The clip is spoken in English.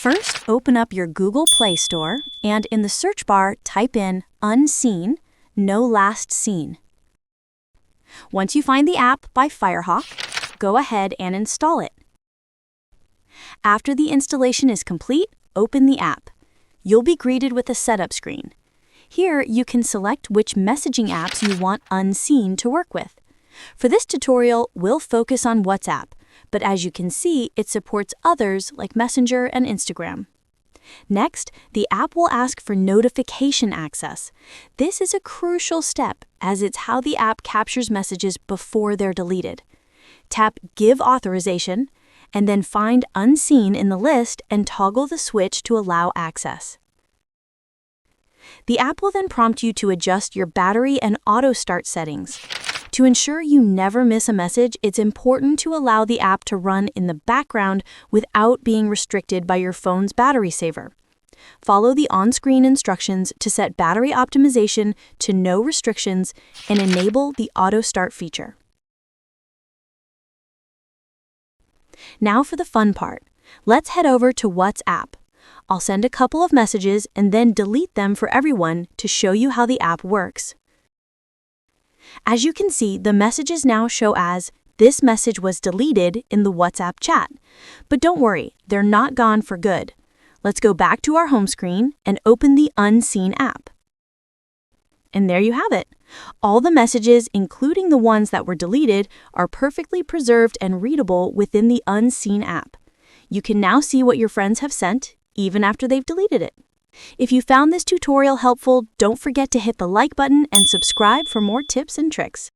First, open up your Google Play Store and in the search bar, type in Unseen, No Last Seen. Once you find the app by Firehawk, go ahead and install it. After the installation is complete, open the app. You'll be greeted with a setup screen. Here, you can select which messaging apps you want Unseen to work with. For this tutorial, we'll focus on WhatsApp, but as you can see, it supports others like Messenger and Instagram. Next, the app will ask for notification access. This is a crucial step as it's how the app captures messages before they're deleted. Tap Give Authorization, and then find Unseen in the list and toggle the switch to allow access. The app will then prompt you to adjust your battery and auto start settings. To ensure you never miss a message, it's important to allow the app to run in the background without being restricted by your phone's battery saver. Follow the on-screen instructions to set battery optimization to no restrictions and enable the auto start feature. Now for the fun part. Let's head over to WhatsApp. I'll send a couple of messages and then delete them for everyone to show you how the app works. As you can see, the messages now show as "This message was deleted" in the WhatsApp chat. But don't worry, they're not gone for good. Let's go back to our home screen and open the Unseen app. And there you have it. All the messages, including the ones that were deleted, are perfectly preserved and readable within the Unseen app. You can now see what your friends have sent, even after they've deleted it. If you found this tutorial helpful, don't forget to hit the like button and subscribe for more tips and tricks.